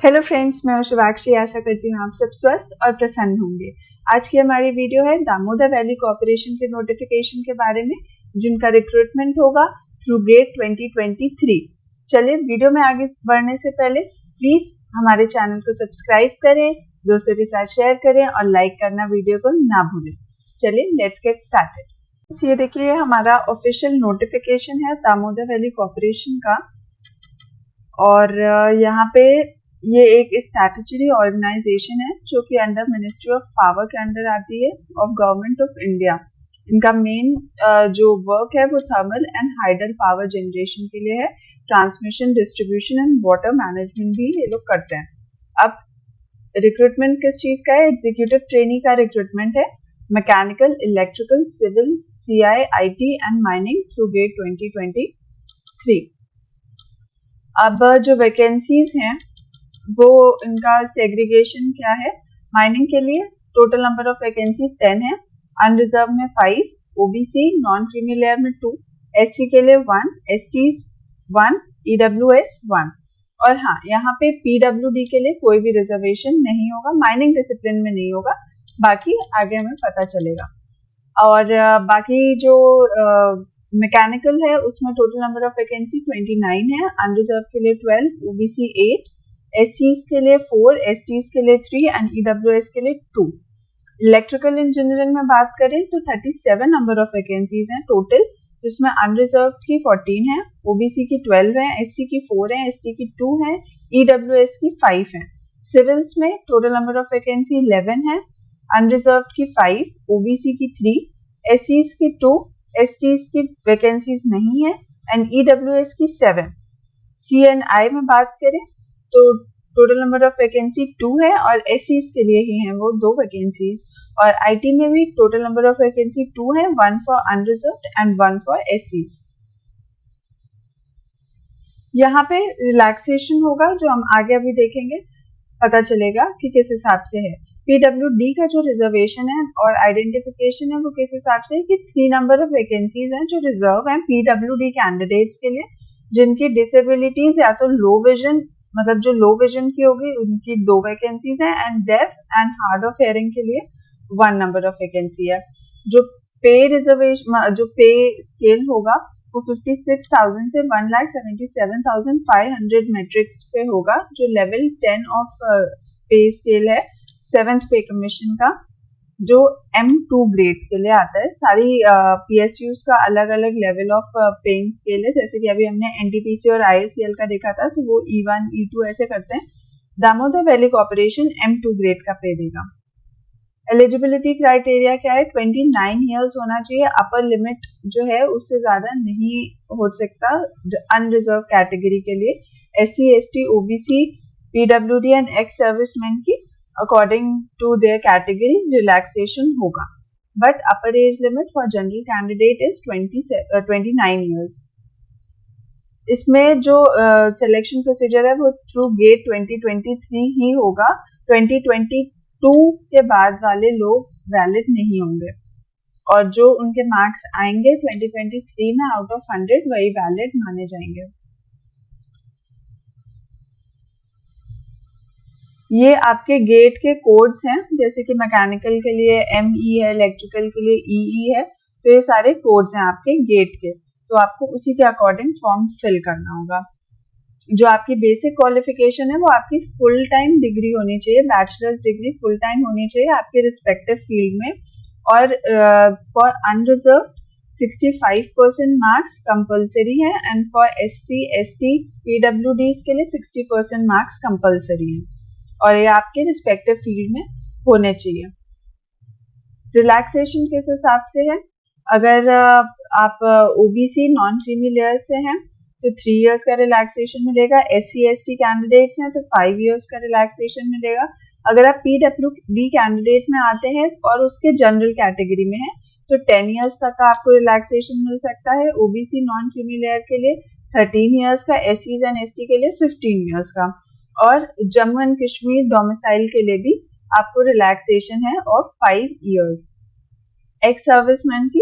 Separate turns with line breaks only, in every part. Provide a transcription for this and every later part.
Hello friends, मैं हूं शिवाक्षी। आशा करती हूँ आप सब स्वस्थ और प्रसन्न होंगे। आज की हमारी वीडियो है दामोदर वैली कॉर्पोरेशन के नोटिफिकेशन के बारे में, जिनका रिक्रूटमेंट होगा थ्रू गेट 2023। चलिए वीडियो में आगे बढ़ने से पहले प्लीज हमारे चैनल को सब्सक्राइब करें, दोस्तों के साथ शेयर करें और लाइक करना वीडियो को ना भूलें। चलिए लेट्स गेट स्टार्टेड। ये देखिए हमारा ऑफिशियल नोटिफिकेशन है दामोदर वैली कॉर्पोरेशन का, और यहाँ पे ये एक स्टैट्यूटरी ऑर्गेनाइजेशन है जो कि अंडर मिनिस्ट्री ऑफ पावर के अंडर आती है ऑफ गवर्नमेंट ऑफ इंडिया। इनका मेन जो वर्क है वो thermal and hydel power generation के लिए है। Transmission, distribution and water management भी ये लोग करते हैं। अब रिक्रूटमेंट किस चीज का है? एग्जीक्यूटिव ट्रेनी का रिक्रूटमेंट है। Mechanical, electrical, civil, CI, IT and mining through GATE 2023। अब जो वैकेंसीज हैं वो इनका सेग्रीगेशन क्या है? माइनिंग के लिए टोटल नंबर ऑफ वैकेंसी 10 है, अनरिजर्व में 5, ओबीसी नॉन क्रीमी लेयर में 2, एससी के लिए 1, एसटीज 1, ईडब्ल्यूएस 1। और हाँ, यहाँ पे पीडब्ल्यूडी के लिए कोई भी रिजर्वेशन नहीं होगा, माइनिंग डिसिप्लिन में नहीं होगा, बाकी आगे हमें पता चलेगा। और बाकी जो मैकेनिकल है उसमें टोटल नंबर ऑफ वैकेंसी 29 है, अनरिजर्व के लिए 12, ओबीसी 8, एससीज के लिए 4, एसटीज के लिए 3 एंड ईडब्ल्यूएस के लिए 2। इलेक्ट्रिकल इंजीनियरिंग में बात करें तो 37 नंबर ऑफ वैकेंसीज हैं टोटल, जिसमें अनरिजर्व की 14 है, ओबीसी की 12 है, एससी की 4 है, एसटी की 2 है, ईडब्ल्यूएस की 5 है। सिविल्स में टोटल नंबर ऑफ वैकेंसी 11 है, अनरिजर्व की 5, ओबीसी की 3, एससीज की 2, एसटीज की वैकेंसीज नहीं है एंड ईडब्ल्यूएस की 7। सीएनआई में बात करें तो टोटल नंबर ऑफ वैकेंसी 2 है और एससीज के लिए ही हैं वो 2 वैकेंसीज। और आईटी में भी टोटल नंबर ऑफ वैकेंसी 2 है, 1 फॉर अनरिजर्व्ड एंड 1 फॉर एससीज। यहाँ पे रिलैक्सेशन होगा जो हम आगे अभी देखेंगे, पता चलेगा कि किस हिसाब से है। पीडब्ल्यूडी का जो रिजर्वेशन है और आइडेंटिफिकेशन है वो किस हिसाब से है कि 3 नंबर ऑफ वैकेंसीज हैं जो रिजर्व हैं पीडब्ल्यूडी कैंडिडेट्स के लिए, जिनकी डिसेबिलिटीज या तो लो विजन, मतलब जो लो विजन की होगी उनकी 2 वैकेंसीज हैं, and deaf and hard of hearing के लिए 1 नंबर ऑफ वैकेंसी है। जो पे रिजर्वेशन, जो पे स्केल होगा वो 56,000 से 1,77,500 मैट्रिक्स पे होगा, जो लेवल 10 ऑफ पे स्केल है 7th पे कमीशन का, जो M2 ग्रेड के लिए आता है। सारी PSUs का अलग अलग लेवल ऑफ पेइंग स्केल है, जैसे कि अभी हमने NTPC और IOCL का देखा था, तो वो E1, E2 ऐसे करते हैं। Damodar valley corporation M2 grade का पे देगा। एलिजिबिलिटी क्राइटेरिया क्या है? 29 ईयर्स होना चाहिए, अपर लिमिट जो है उससे ज्यादा नहीं हो सकता अनरिजर्व कैटेगरी के लिए। SC, ST, OBC, PWD and ex serviceman की according to their category relaxation होगा, but upper age limit for general candidate is 29 years. इसमें जो सिलेक्शन प्रोसीजर है वो थ्रू गेट 2023 ही होगा। 2022 के बाद वाले लोग वैलिड नहीं होंगे, और जो उनके मार्क्स आएंगे 2023 में आउट ऑफ 100 वही वैलिड माने जाएंगे। ये आपके गेट के कोड्स हैं, जैसे कि मैकेनिकल के लिए ME है, इलेक्ट्रिकल के लिए EE है, तो ये सारे कोड्स हैं आपके गेट के, तो आपको उसी के अकॉर्डिंग फॉर्म फिल करना होगा। जो आपकी बेसिक क्वालिफिकेशन है वो आपकी फुल टाइम डिग्री होनी चाहिए, बैचलर्स डिग्री फुल टाइम होनी चाहिए आपके रिस्पेक्टिव फील्ड में। और फॉर अनरिजर्व 65% मार्क्स कंपलसरी है, and for SC, ST, PWDs के लिए 60% मार्क्स कंपलसरी है, और ये आपके रिस्पेक्टिव फील्ड में होने चाहिए। रिलैक्सेशन किस हिसाब से है? अगर आप OBC नॉन क्रीमी लेयर से हैं तो 3 इयर्स का रिलैक्सेशन मिलेगा। SC, ST कैंडिडेट्स हैं तो 5 इयर्स का रिलैक्सेशन मिलेगा। अगर आप PWD कैंडिडेट में आते हैं और उसके जनरल कैटेगरी में है तो 10 इयर्स तक का आपको रिलैक्सेशन मिल सकता है। OBC नॉन क्रीमी लेयर के लिए 13 इयर्स का, SCs एंड ST के लिए 15 इयर्स का, और जम्मू एंड कश्मीर डोमिसाइल के लिए भी आपको रिलैक्सेशन है ऑफ 5 इयर्स। एक्स सर्विसमैन की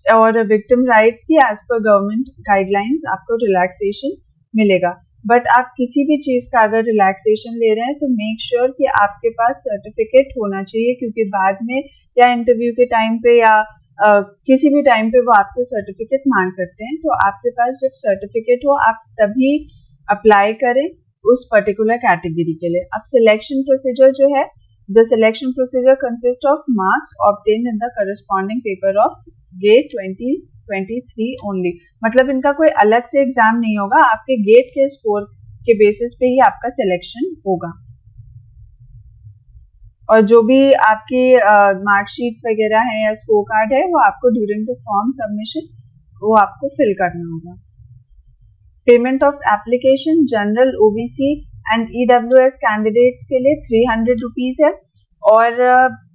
और विक्टिम राइट्स की एज पर गवर्नमेंट गाइडलाइंस आपको रिलैक्सेशन मिलेगा। बट आप किसी भी चीज़ का अगर रिलैक्सेशन ले रहे हैं तो मेक श्योर कि आपके पास सर्टिफिकेट होना चाहिए, क्योंकि बाद में या इंटरव्यू के टाइम पे या किसी भी टाइम पे वो आपसे सर्टिफिकेट मांग सकते हैं। तो आपके पास जब सर्टिफिकेट हो आप तभी अप्लाई करें उस पर्टिकुलर कैटेगरी के लिए। अब सिलेक्शन प्रोसीजर जो है, the selection procedure consist of marks obtain in the corresponding paper of GATE 2023 only. मतलब इनका कोई अलग से एग्जाम नहीं होगा, आपके गेट के स्कोर के बेसिस पे ही आपका सिलेक्शन होगा। और जो भी आपकी मार्कशीट्स वगैरह हैं या स्कोर कार्ड है वो आपको ड्यूरिंग द फॉर्म सबमिशन वो आपको फिल करना होगा। Payment of application general, OBC and EWS candidates के लिए 300 रुपीज है, और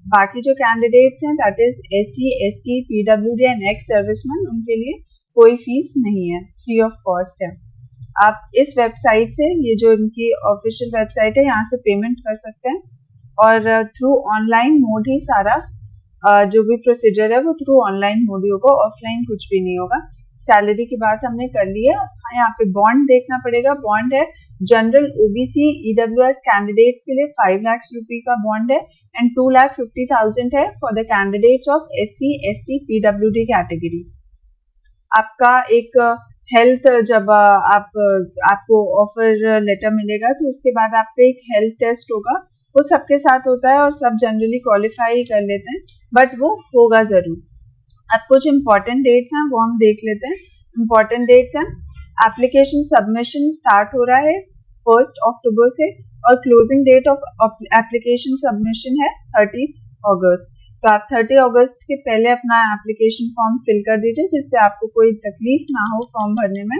बाकी जो कैंडिडेट्स हैं that is SC, ST, PWD and ex serviceman, उनके लिए कोई फीस नहीं है, फ्री ऑफ कॉस्ट है। आप इस वेबसाइट से, ये जो इनकी ऑफिशियल वेबसाइट है, यहाँ से पेमेंट कर सकते हैं, और थ्रू ऑनलाइन मोड ही सारा जो भी प्रोसीजर है वो थ्रू ऑनलाइन मोड ही होगा, ऑफलाइन कुछ भी नहीं होगा। सैलरी की बात हमने कर ली है। यहाँ पे बॉन्ड देखना पड़ेगा। बॉन्ड है जनरल, ओबीसी, ईडब्ल्यूएस कैंडिडेट्स के लिए 5 लाख रुपए का बॉन्ड है, एंड 2,50,000 है for the candidates of SC, ST, PWD category. आपका एक हेल्थ, जब आपको ऑफर लेटर मिलेगा तो उसके बाद आप पे एक हेल्थ टेस्ट होगा, वो सबके साथ होता है और सब जनरली क्वालिफाई कर लेते हैं, बट वो होगा जरूर। अब कुछ इंपॉर्टेंट डेट्स हैं वो हम देख लेते हैं। इंपॉर्टेंट डेट्स हैं, एप्लीकेशन सबमिशन स्टार्ट हो रहा है 1 अक्टूबर से, और closing date of application submission है 30 अगस्त। तो आप 30 अगस्त के पहले अपना एप्लीकेशन फॉर्म फिल कर दीजिए, जिससे आपको कोई तकलीफ ना हो फॉर्म भरने में।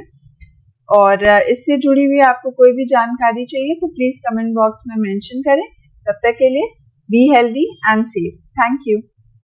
और इससे जुड़ी हुई आपको कोई भी जानकारी चाहिए तो प्लीज कमेंट बॉक्स में मेंशन करें। तब तक के लिए be healthy and safe. Thank you.